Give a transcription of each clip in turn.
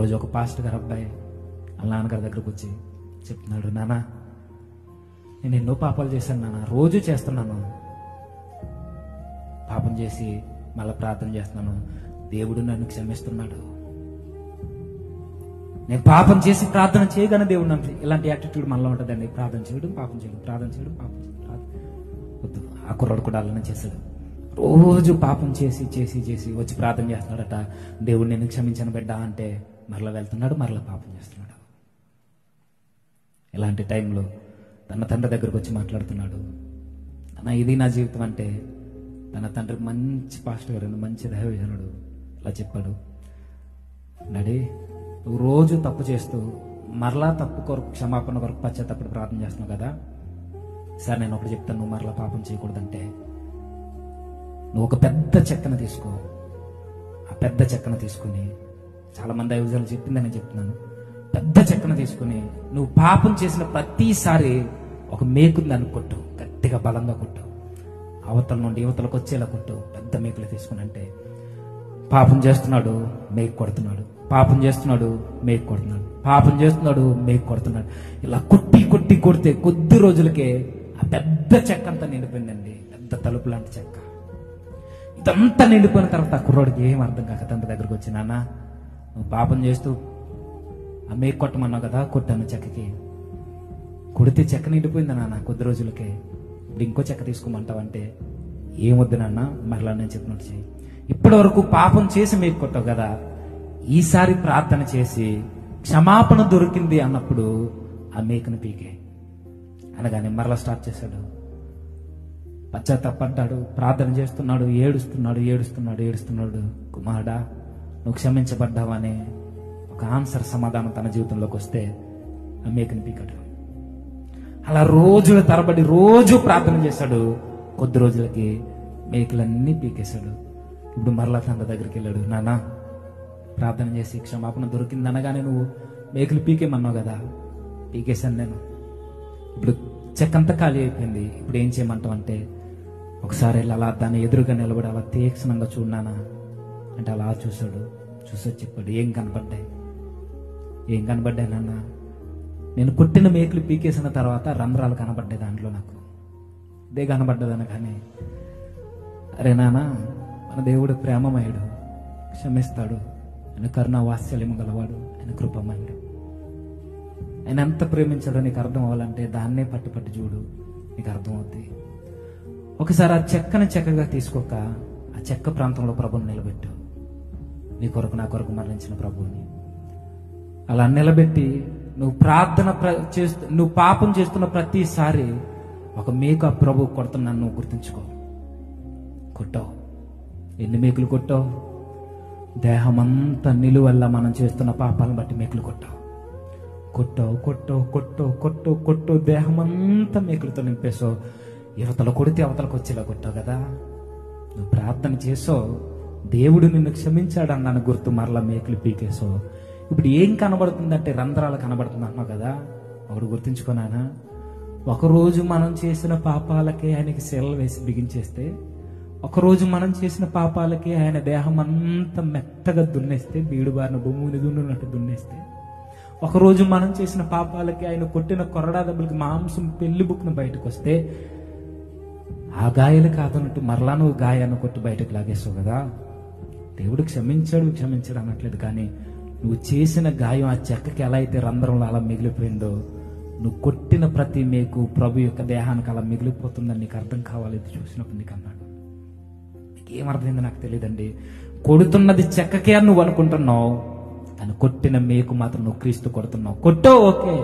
ఒకరోజు ఒక పాస్టర్ గారు అబ్బాయి వాళ్ళ నాన్నగారి దగ్గరకు వచ్చి చెప్తున్నాడు, నాన్న నేను ఎన్నో పాపాలు చేశాను నాన్న, రోజు చేస్తున్నాను, పాపం చేసి మళ్ళీ ప్రార్థన చేస్తున్నాను, దేవుడు నన్ను క్షమిస్తున్నాడు. నేను పాపం చేసి ప్రార్థన చేయగానే దేవుడు నన్ను, ఇలాంటి యాటిట్యూడ్ మనలో ఉంటుందండి. ప్రార్థన చేయడం పాపం చేయడం, ప్రార్థన చేయడం పాపం చేయడం. వద్దు, ఆ కుర్రాడు కూడా అలానే చేశాడు. రోజు పాపం చేసి చేసి చేసి వచ్చి ప్రార్థన చేస్తున్నాడట. దేవుడు నేను క్షమించను బిడ్డ అంటే మరలా వెళ్తున్నాడు, మరలా పాపం చేస్తున్నాడు. ఇలాంటి టైంలో తన తండ్రి దగ్గరకు వచ్చి మాట్లాడుతున్నాడు, అన్న ఇది నా జీవితం అంటే తన తండ్రి మంచి పాస్టర్ గారు, మంచి దైవజనుడు ఇలా చెప్పాడు, డాడీ నువ్వు రోజు తప్పు చేస్తూ మరలా తప్పు కొరకు క్షమాపణ కొరకు పశ్చాత్తపడి ప్రార్థన చేస్తున్నావు కదా, సార్ నేను ఒకటి చెప్తాను, నువ్వు మరలా పాపం చేయకూడదంటే నువ్వు ఒక పెద్ద చెక్కను తీసుకో. ఆ పెద్ద చెక్కను తీసుకుని, చాలా మంది దైవజనులు చెప్పిందని నేను చెప్తున్నాను, పెద్ద చెక్కను తీసుకుని నువ్వు పాపం చేసిన ప్రతిసారి ఒక మేకుని దాన్ని కొట్టు, గట్టిగా బలంగా కొట్టు, అవతల నుండి యువతలకు వచ్చేలా కొట్టు, పెద్ద మేకులు తీసుకుని. అంటే పాపం చేస్తున్నాడు, మేకు కొడుతున్నాడు, పాపం చేస్తున్నాడు, మేకు కొడుతున్నాడు, పాపం చేస్తున్నాడు, మేకు కొడుతున్నాడు. ఇలా కొట్టి కొట్టి కొడితే కొద్ది రోజులకే ఆ పెద్ద చెక్క అంతా నిండిపోయిందండి, పెద్ద తలుపు లాంటి చెక్క. ఇదంతా నిండిపోయిన తర్వాత ఆ కుర్రోడికి ఏం అర్థం కాక తండ్రి దగ్గరకు వచ్చి, నాన్న నువ్వు పాపం చేస్తూ ఆ మేకు కొట్టమన్నావు కదా, కొట్టాను చెక్కకి, కొడితే చెక్క నిండిపోయింది నాన్న కొద్ది రోజులకే, ఇప్పుడు ఇంకో చెక్క తీసుకోమంటావంటే ఏమొద్దు నాన్న, మరలా నేను చెప్పినట్టు చెయ్యి. ఇప్పటి వరకు పాపం చేసి మేకు కొట్టావు కదా, ఈసారి ప్రార్థన చేసి క్షమాపణ దొరికింది అన్నప్పుడు ఆ మేకను పీకే అనగానే మరలా స్టార్ట్ చేశాడు. పశ్చాత్తాపడ్డాడు, ప్రార్థన చేస్తున్నాడు, ఏడుస్తున్నాడు ఏడుస్తున్నాడు ఏడుస్తున్నాడు. కుమారుడా నువ్వు క్షమించబడ్డావా అనే ఒక ఆన్సర్, సమాధానం తన జీవితంలోకి వస్తే ఆ మేకను పీకాడు. అలా రోజుల తరబడి రోజు ప్రార్థన చేశాడు. కొద్ది రోజులకి మేకలన్నీ పీకేశాడు. ఇప్పుడు మరలా తండ్రి దగ్గరికి వెళ్ళాడు, నాన్న ప్రార్థన చేసి క్షమాపణ దొరికింది అనగానే నువ్వు మేకలు పీకేమన్నావు కదా, పీకేశాను నేను, ఇప్పుడు చెక్కంతా ఖాళీ అయిపోయింది, ఇప్పుడు ఏం చేయమంటావు అంటే ఒకసారి వెళ్ళి అలా దాన్ని ఎదురుగా నిలబడి అలా తీక్షణంగా చూడనానా అంటే అలా చూశాడు. చూసొచ్చి చెప్పాడు, ఏం కనబడ్డాయి, ఏం కనబడ్డాయి నాన్న, నేను కొట్టిన మేకలు పీకేసిన తర్వాత రంధ్రాలు కనబడ్డాయి దాంట్లో, నాకు ఇదే కనబడ్డదన. కానీ అరే నాన్న మన దేవుడు ప్రేమమయుడు, క్షమిస్తాడు, ఆయన కరుణ వాత్సల్యం గలవాడు, ఆయన కృపమయుడు, ఆయన ఎంత ప్రేమించాడో నీకు అర్థం అవ్వాలంటే దాన్నే పట్టు పట్టు చూడు, నీకు అర్థం అవుద్ది. ఒకసారి ఆ చెక్కని చెక్కగా తీసుకోక ఆ చెక్క ప్రాంతంలో ప్రభుని నిలబెట్టు, నీ కొరకు నా కొరకు మరణించిన ప్రభువుని అలా నిలబెట్టి నువ్వు ప్రార్థన చేస్తూ నువ్వు పాపం చేస్తున్న ప్రతిసారి ఒక మేకు ఆ ప్రభు కొడుతున్నాను నువ్వు గుర్తుంచుకో. కొట్టావు, ఎన్ని మేకులు కొట్టావు, దేహమంతా నిలువల్ల మనం చేస్తున్న పాపాలను బట్టి మేకులు కొట్టావు, కొట్టావు కొట్టావు కొట్టావు కొట్టావు కొట్టావు, దేహమంతా మేకులతో నింపేసావు. యువతలు కొడితే అవతలకు వచ్చేలా కొట్టావు కదా. నువ్వు ప్రార్థన చేసావు, దేవుడు నిన్ను క్షమించాడు అన్నాను గుర్తు, మరలా మేకులు పీకేసావు. ఇప్పుడు ఏం కనబడుతుందంటే రంధ్రాలు కనబడుతుంది అన్నావు కదా. ఒకడు గుర్తుంచుకున్నానా, ఒకరోజు మనం చేసిన పాపాలకే ఆయనకి శిలలు వేసి బిగించేస్తే, ఒకరోజు మనం చేసిన పాపాలకే ఆయన దేహం అంతా మెత్తగా దున్నేస్తే, బీడుబారిన భూమిని దున్నున్నట్టు దున్నేస్తే, ఒకరోజు మనం చేసిన పాపాలకి ఆయన కొట్టిన కొరడా దెబ్బలకి మాంసం పెళ్లి బుక్ను బయటకు వస్తే, ఆ గాయాలు కాదన్నట్టు మరలా నువ్వు గాయాన్ని కొట్టి బయటకు లాగేస్తావు కదా. దేవుడు క్షమించాడు అనట్లేదు, కానీ నువ్వు చేసిన గాయం ఆ చెక్కకి ఎలా అయితే రంధ్రంలో అలా మిగిలిపోయిందో, నువ్వు కొట్టిన ప్రతి మేకు ప్రభు యొక్క దేహానికి అలా మిగిలిపోతుందని నీకు అర్థం కావాలి. ఇది చూసినప్పుడు నీకు అన్నాడు. ఏమర్థమైంది నాకు తెలియదండి. కొడుతున్నది చెక్కకే అని నువ్వు అనుకుంటున్నావు, కానీ కొట్టిన మేకు మాత్రం నువ్వు క్రీస్తు కొడుతున్నావు. కొట్టావు ఓకే,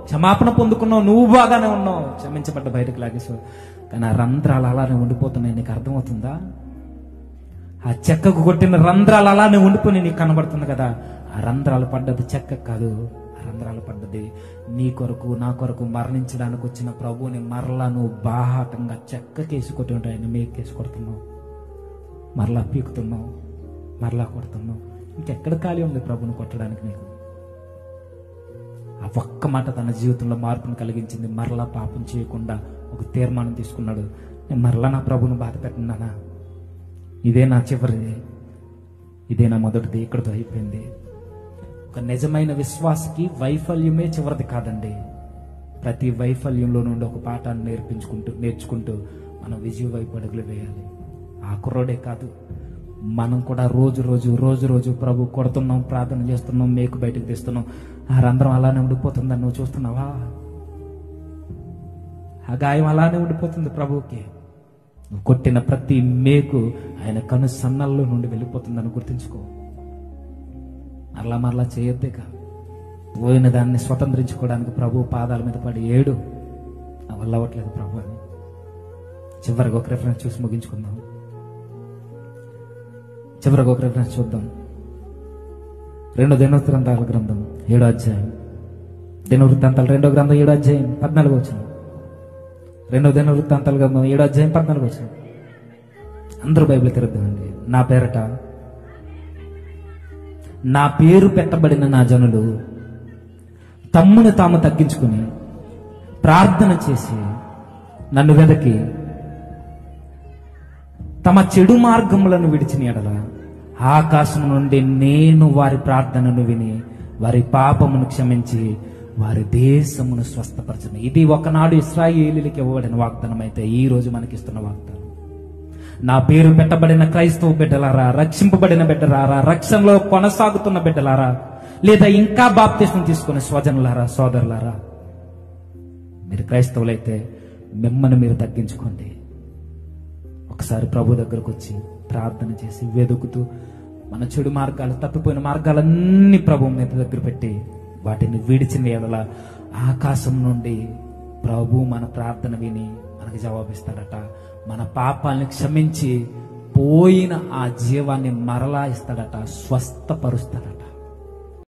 క్షమాపణ పొందుకున్నావు, నువ్వు బాగానే ఉన్నావు, క్షమించబడ్డ బయటకు లాగేసావు, కానీ ఆ రంధ్రాలు అలానే ఉండిపోతున్నాయి. నీకు అర్థమవుతుందా? ఆ చెక్కకు కొట్టిన రంధ్రాలు అలానే ఉండిపోయి నీకు కనబడుతుంది కదా. ఆ రంధ్రాలు పడ్డది చెక్క కాదు, ఆ రంధ్రాలు పడ్డది నీ కొరకు నా కొరకు మరణించడానికి వచ్చిన ప్రభువుని మరలా నువ్వు బాహాటంగా చెక్కకేసి కొట్టి ఉంటాయి, మేకేసి కొడుతున్నావు, మరలా పీకుతున్నావు, మరలా కొడుతున్నావు. ఇంకెక్కడ ఖాళీ ఉంది ప్రభుని కొట్టడానికి నీకు? ఆ ఒక్క మాట తన జీవితంలో మార్పును కలిగించింది. మరలా పాపం చేయకుండా ఒక తీర్మానం తీసుకున్నాడు, నేను మరలా నా ప్రభుని బాధ పెట్టినానా, ఇదే నా చివరిది, ఇదే నా మొదటిది, ఇక్కడితో అయిపోయింది. ఒక నిజమైన విశ్వాసకి వైఫల్యమే చివరిది కాదండి. ప్రతి వైఫల్యంలో నుండి ఒక పాఠాన్ని నేర్చుకుంటూ మనం విజయ వైపు అడుగులు వేయాలి. ఆ కుర్రోడే కాదు, మనం కూడా రోజు ప్రభు కొడుతున్నాం, ప్రార్థన చేస్తున్నాం, మేకు బయటకు తీస్తున్నాం. ఆ రంధ్రం అలానే ఉండిపోతుందని నువ్వు చూస్తున్నావా? ఆ గాయం అలానే ఉండిపోతుంది ప్రభువుకి. నువ్వు కొట్టిన ప్రతి మేకు ఆయన కను సన్నల్లో నుండి వెళ్ళిపోతుందని గుర్తించుకో. మరలా చేయొద్దే కాదు. పోయిన దాన్ని స్వతంత్రించుకోవడానికి ప్రభు పాదాల మీద పడి ఏడు. నా వల్ల అవ్వట్లేదు ప్రభు అని. చివరికి ఒక రెఫరెన్స్ చూసి ముగించుకుందాం. చివరికి ఒక రెఫరెన్స్ చూద్దాం. 2 దినవృత్తాంతాల గ్రంథం 7వ అధ్యాయం. దినవృత్తాంతాలు 2వ గ్రంథం 7వ అధ్యాయం 14వ వచనం. 2 దినవృత్తాంతాల గ్రంథం 7వ అధ్యాయం 14వ వచనం. అందరూ బైబిల్ తెరుద్దామండి. నా పేరు పెట్టబడిన నా జనులు తమ్మును తాము తగ్గించుకుని ప్రార్థన చేసి నన్ను వెదకి తమ చెడు మార్గములను విడిచిన ఎడల ఆకాశం నుండి నేను వారి ప్రార్థనను విని వారి పాపమును క్షమించి వారి దేశమును స్వస్థపరచను. ఇది ఒకనాడు ఇశ్రాయేలీయులకు ఇవ్వబడిన వాగ్దానం అయితే ఈ రోజు మనకిస్తున్న వాగ్దానం. నా పేరు పెట్టబడిన క్రైస్తవ బిడ్డలారా, రక్షింపబడిన బిడ్డలారా, రక్షణలో కొనసాగుతున్న బిడ్డలారా, లేదా ఇంకా బాప్తిస్మం తీసుకునే స్వజనులారా, సోదరులారా, మీరు క్రైస్తవులైతే మిమ్మల్ని మీరు తగ్గించుకోండి. ఒకసారి ప్రభు దగ్గరకు వచ్చి ప్రార్థన చేసి వెతుకుతూ మన చెడు మార్గాలు, తప్పిపోయిన మార్గాలన్నీ ప్రభు మీద దగ్గర పెట్టి వాటిని విడిచిన ఎడల ఆకాశం నుండి ప్రభు మన ప్రార్థన విని మనకు జవాబిస్తాడట. మన పాపాలను క్షమించి పోయిన ఆ జీవాన్ని మరలా ఇస్తాడట, స్వస్థపరుస్తాడట.